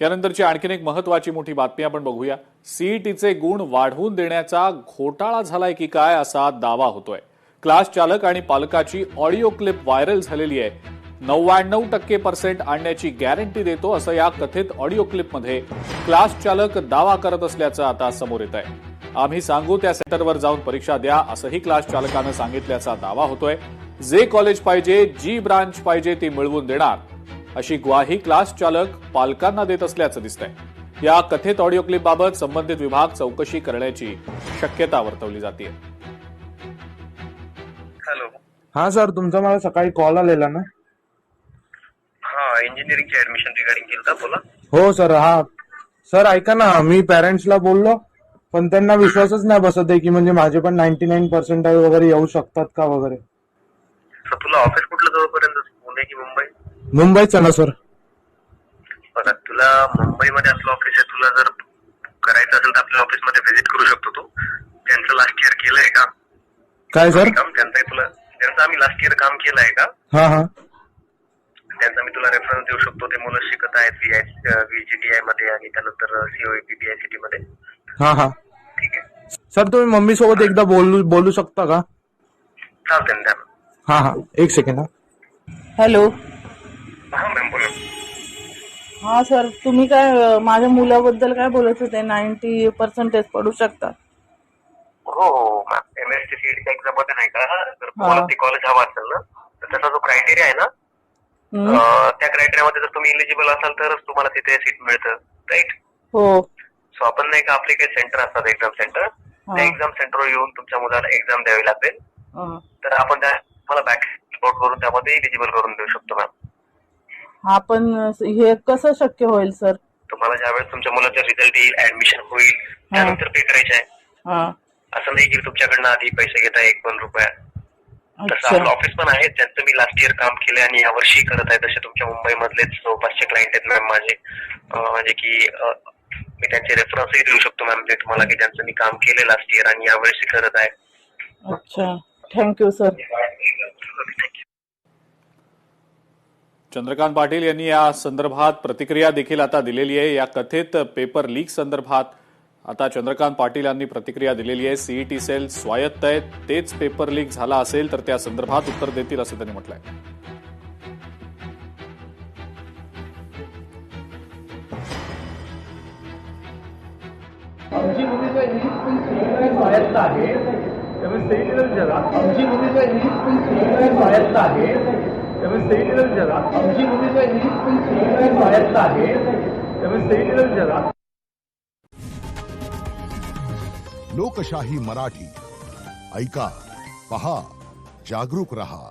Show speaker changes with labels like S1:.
S1: यानंतरची आणखीन एक महत्वाची मोठी बातमी आपण बघूया। सीईटीचे गुण वाढवून देण्याचा घोटाळा झालाय की काय असा दावा होतोय। क्लास चालक आणि पालकाची ऑडिओ क्लिप व्हायरल झालेली आहे। 99% आणण्याची गॅरंटी देतो असं या कथित ऑडिओ क्लिपमध्ये क्लास चालक दावा करत असल्याचं आता समोर येत आहे। आम्ही सांगू त्या सेंटरवर जाऊन परीक्षा द्या असंही क्लास चालकानं सांगितल्याचा दावा होतोय। जे कॉलेज पाहिजे, जी ब्रांच पाहिजे ती मिळवून देणार अशी ग्वाही क्लास चालक पालकांना देत असल्याचं दिसतंय। या कथित ऑडिओ क्लिपबाबत संबंधित विभाग चौकशी करण्याची शक्यता वर्तवली जाते।
S2: हॅलो।
S3: हाँ सर, तुमचा मला सकाळी कॉल आलेला ना।
S2: हाँ, इंजिनिअरिंगची ऍडमिशन रिगार्डिंग केलता, बोला।
S3: हो सर, हा सर ऐका ना, मी पेरेंट्सला बोललो पण त्यांना विश्वासच नाही बसत आहे की म्हणजे माझे पण 99% वगैरे येऊ शकतात का वगैरे।
S2: सर, तुला ऑफिस कुठलं जवळपर्यंत, पुणे की मुंबई?
S3: मुंबईचं ना सर।
S2: बघा, तुला मुंबईमध्ये असलं ऑफिस आहे, तुला जर करायचं असेल तर आपल्या ऑफिसमध्ये व्हिजिट करू शकतो तू। त्यांचं लास्ट इयर केलंय का?
S3: काय सर?
S2: काम त्यांचं आम्ही लास्ट इयर काम केलंय का?
S3: हा हा,
S2: त्यांचा मी तुला रेफरन्स देऊ शकतो। ते मुलं शिकत आहेत व्हीजीटीआय मध्ये आणि त्यानंतर सीओईपीसीटी मध्ये।
S3: हा हा,
S2: ठीक आहे
S3: सर तुम्ही मम्मी सोबत एकदा बोलू शकता का?
S2: चालते ना।
S3: हा हा, एक सेकंड।
S4: हॅलो।
S2: हा मॅम, बोला।
S4: हा सर, तुम्ही काय माझ्या मुलाबद्दल काय बोलत होते? 90% पडू शकतात।
S2: हो हो मॅम, एमएससी सीईटीच्या एक्झाम मध्ये नाही का, जर तुम्हाला ते कॉलेज हवं असेल ना तर त्याचा जो क्रायटेरिया आहे ना, त्या क्रायटेरियामध्ये जर तुम्ही इलिजिबल असाल तरच तुम्हाला तिथे सीट मिळतं, राईट?
S4: हो।
S2: सो आपण नाही का, आपले काही सेंटर असतात, एक्झाम सेंटर, त्या एक्झाम सेंटरवर येऊन तुमच्या मुलाला एक्झाम द्यावी लागेल। तर आपण तुम्हाला बॅक सपोर्ट करून त्यामध्ये इलिजिबल करून देऊ शकतो मॅम।
S4: हा, पण हे कसं शक्य होईल सर?
S2: तुम्हाला ज्यावेळेस तुमच्या मुलाचा रिझल्ट येईल, ऍडमिशन होईल, त्यानंतर पे करायचे आहे। असं नाही की तुमच्याकडनं आधी पैसे घेता 1 पण रुपया। तसं आपलं ऑफिस पण आहे, ज्यांचं मी लास्ट इयर काम केले आणि यावर्षी करत आहे। तसे तुमच्या मुंबईमधलेच जवळपासचे क्लायंट आहेत मॅम माझे, म्हणजे की मी त्यांचे रेफरन्सही देऊ शकतो मॅम ते तुम्हाला, की ज्यांचं मी काम केले लास्ट इयर आणि यावर्षी करत आहे।
S4: अच्छा, थँक्यू सर।
S1: चंद्रकांत पाटील यांनी या संदर्भात प्रतिक्रिया देखील आता दिलेली आहे। या कथित पेपर लीक संदर्भात आता चंद्रकांत पाटील यांनी प्रतिक्रिया दिलेली आहे। सीईटी सेल स्वायत्त आहे, तेच पेपर लीक झाला असेल तर त्या संदर्भात उत्तर देतील असं त्यांनी म्हटलंय।
S5: आमची भूमिका इंग्लिश पण स्वायत्त आहे, त्यामुळे सेक्युलर जगात आमची भूमिका इंग्लिश पण स्वायत्त आहे, त्यामुळे सेक्युलर जगात आमची भूमिका इंग्लिश पण स्वायत्त आहे, त्यामुळे सेक्युलर जगात।
S6: लोकशाही मराठी ऐका, पहा, जागरूक रहा।